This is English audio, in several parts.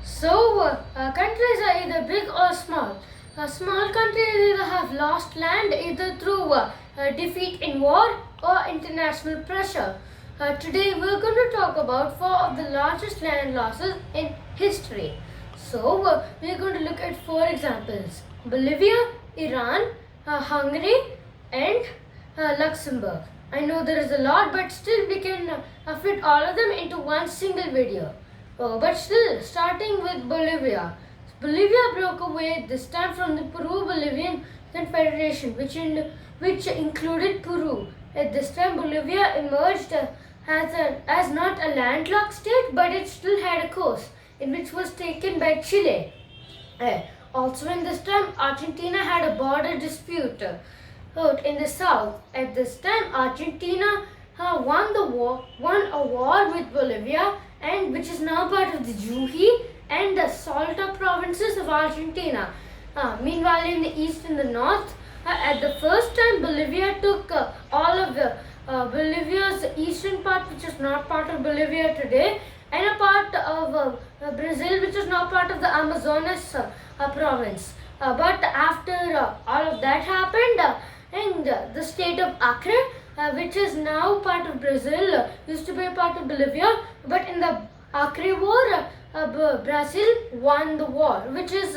Countries are either big or small. Small countries either have lost land either through defeat in war or international pressure. Today we're going to talk about four of the largest land losses in history. We're going to look at four examples: Bolivia, Iran, Hungary, and Luxembourg. I know there is a lot, but still we can fit all of them into one single video. But still, starting with Bolivia. Bolivia broke away this time from the Peru-Bolivian Confederation, which included Peru. At this time, Bolivia emerged as not a landlocked state, but it still had a coast, in which was taken by Chile. Also in this time, Argentina had a border dispute in the south. At this time, Argentina won a war with Bolivia, and which is now part of the Jujuy and the Salta provinces of Argentina. Meanwhile, in the east and the north, at the first time, Bolivia took all of the Bolivia's eastern part, which is not part of Bolivia today, and a part of Brazil, which is now part of the Amazonas province. But after all of that happened, and the state of Acre, which is now part of Brazil, used to be a part of Bolivia, but in the Acre War, Brazil won the war, which is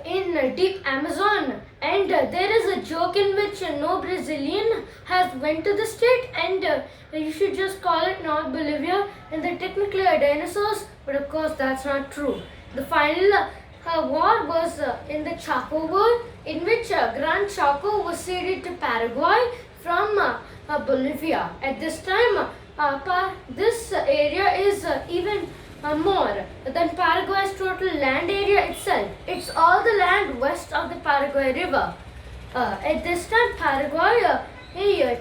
in deep Amazon, and there is a joke in which no Brazilian has went to the state, and you should just call it North Bolivia, and they technically are dinosaurs, but of course that's not true. The final war was in the Chaco War, in which Gran Chaco was ceded to Paraguay from Bolivia. At this time, this area is even more than Paraguay's total land area itself. It's all the land west of the Paraguay River. At this time, Paraguay,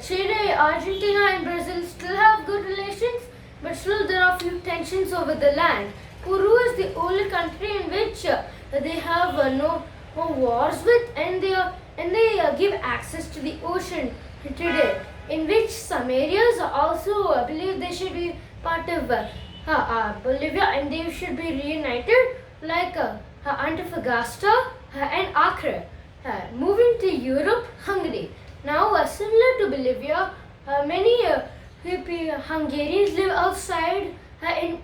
Chile, Argentina, and Brazil still have good relations, but still there are few tensions over the land. Peru is the only country in which they have no wars with, and they give access to the ocean today, in which some areas also believe they should be part of Bolivia, and they should be reunited, like Antofagasta and Acre. Moving to Europe, Hungary. Now, similar to Bolivia, many Hungarians live outside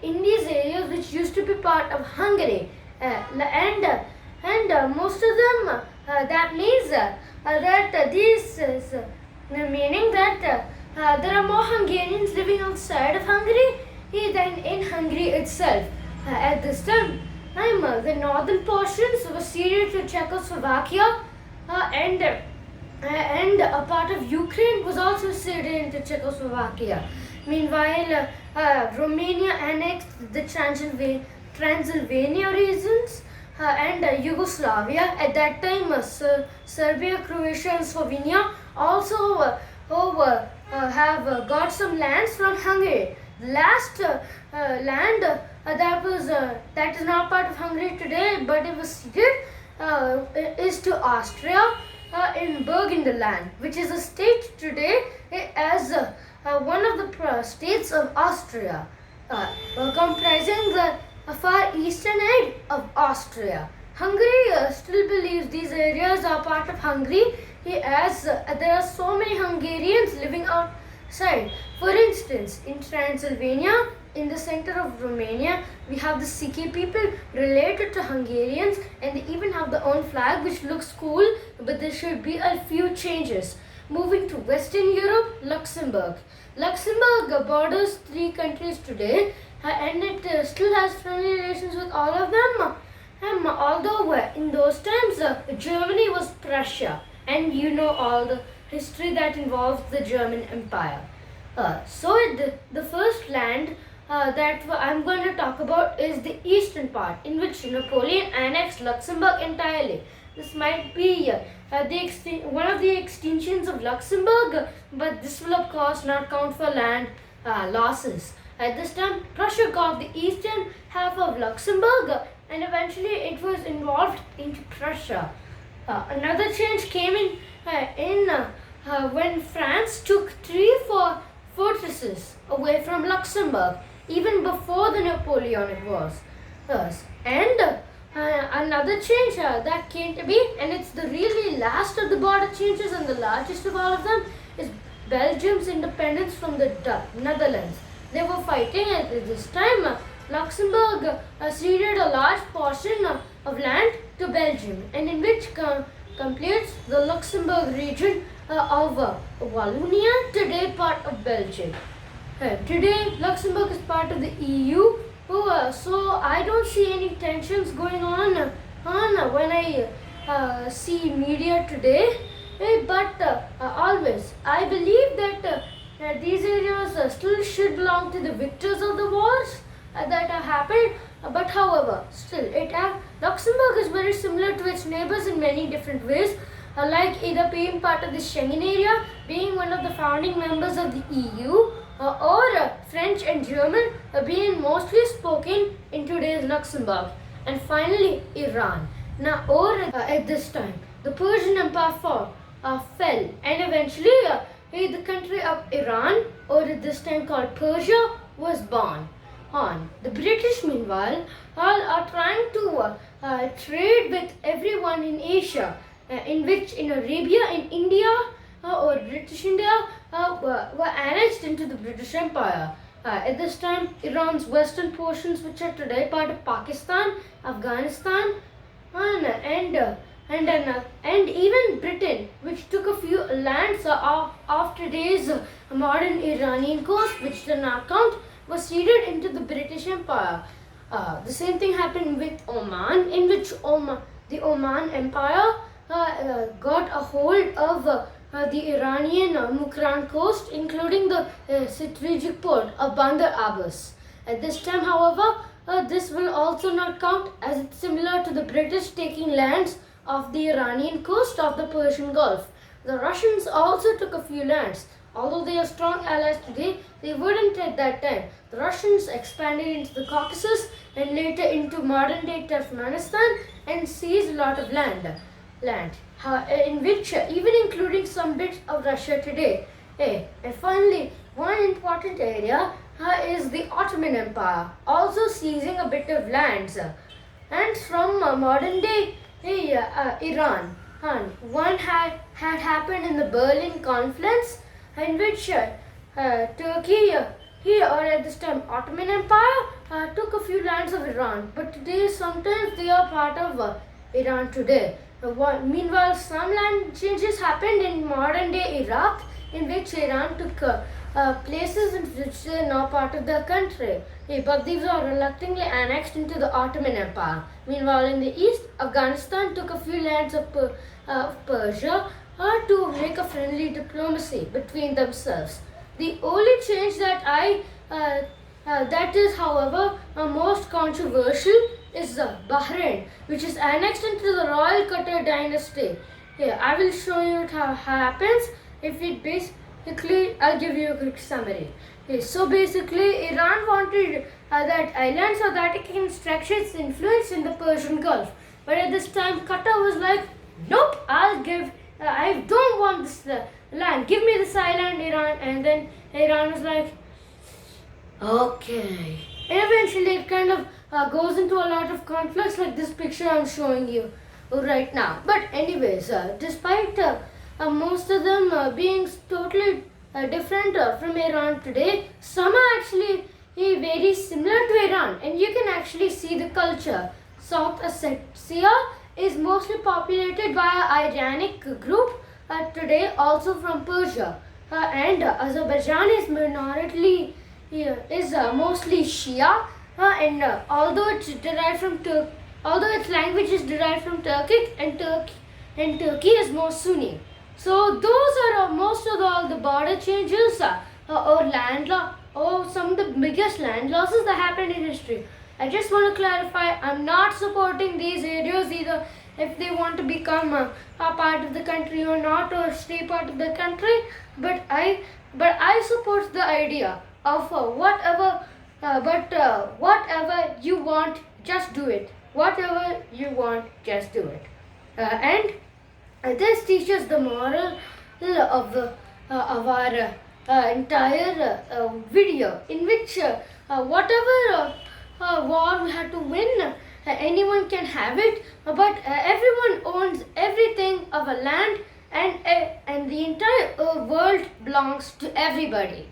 in these areas which used to be part of Hungary, and most of them, that means that this is meaning that there are more Hungarians living outside of Hungary than in Hungary itself. At this time, the northern portions were ceded to Czechoslovakia, and a part of Ukraine was also ceded into Czechoslovakia. Meanwhile, Romania annexed the Transylvania regions and Yugoslavia. At that time, Serbia, Croatia, and Slovenia also have got some lands from Hungary. The last land that is not part of Hungary today, but it was ceded, is to Austria in Burgenland, which is a state today as one of the states of Austria, comprising the far eastern end of Austria. Hungary still believes these areas are part of Hungary, as there are so many Hungarians living outside. For instance, in Transylvania, in the center of Romania, we have the Sikh people related to Hungarians, and they even have their own flag, which looks cool, but there should be a few changes. Moving to Western Europe, Luxembourg. Luxembourg borders 3 countries today, and it still has friendly relations with all of them. Although in those times, Germany was Prussia, and you know all the history that involves the German Empire. The first land that I'm going to talk about is the eastern part, in which Napoleon annexed Luxembourg entirely. This might be one of the extinctions of Luxembourg, but this will of course not count for land losses. At this time, Prussia got the eastern half of Luxembourg, and eventually it was involved into Prussia. Another change came in when France took 3 fortresses away from Luxembourg, even before the Napoleonic Wars. Yes. And another change that came to be, and it's the really last of the border changes and the largest of all of them, is Belgium's independence from the Netherlands. They were fighting at this time. Luxembourg ceded a large portion of land to Belgium, and in which completes the Luxembourg region of Wallonia, today part of Belgium. Today, Luxembourg is part of the EU. So I don't see any tensions going on when I see media today. But always, I believe that these areas still should belong to the victors of the wars that have happened. But however, still, Luxembourg is very similar to its neighbors in many different ways. Like either being part of the Schengen area, being one of the founding members of the EU, or French and German being mostly spoken in today's Luxembourg. And finally, Iran. Now, at this time, the Persian Empire fell, and eventually the country of Iran, or at this time called Persia, was born. The British, meanwhile, are trying to trade with everyone in Asia, in which in Arabia, in India, or British India were annexed into the British Empire. At this time, Iran's western portions, which are today part of Pakistan, Afghanistan, and even Britain, which took a few lands of today's modern Iranian coast, which did not count, was ceded into the British Empire. The same thing happened with Oman, in which the Oman Empire got a hold of the Iranian Mukran coast, including the strategic port of Bandar Abbas. At this time, however, this will also not count, as it's similar to the British taking lands of the Iranian coast of the Persian Gulf. The Russians also took a few lands. Although they are strong allies today, they weren't at that time. The Russians expanded into the Caucasus and later into modern-day Turkmenistan and seized a lot of land, in which even including some bits of Russia today. And finally, one important area is the Ottoman Empire, also seizing a bit of lands. And from modern-day Iran, one had happened in the Berlin Conference, in which Turkey, or at this time Ottoman Empire, took a few lands of Iran. But today, sometimes they are part of Iran today. Meanwhile, some land changes happened in modern-day Iraq, in which Iran took places in which they are now part of the country. But these are reluctantly annexed into the Ottoman Empire. Meanwhile, in the east, Afghanistan took a few lands of Persia to make a friendly diplomacy between themselves. The only change that is, however, most controversial is Bahrain, which is annexed into the Royal Qatar dynasty. I will show you how it happens. Basically, I'll give you a quick summary. So basically, Iran wanted that island so that it can stretch its influence in the Persian Gulf. But at this time, Qatar was like, nope, I don't want this land. Give me this island, Iran. And then Iran was like, okay. And eventually, it kind of goes into a lot of conflicts, like this picture I'm showing you right now. But anyways, despite most of them being totally different from Iran today, some are actually very similar to Iran, and you can actually see the culture. South Ossetia is mostly populated by an Iranic group today, also from Persia, and Azerbaijan is mostly Shia, and although its language is derived from Turkic, and Turkey is more Sunni. So those are most of all the border changes or some of the biggest land losses that happened in history. I just want to clarify, I'm not supporting these areas either if they want to become a part of the country or not, or stay part of the country. But I support the idea of whatever you want, just do it. Whatever you want, just do it. And this teaches the moral of our entire video, in which whatever war we had to win. Anyone can have it, but everyone owns everything of a land, and the entire world belongs to everybody.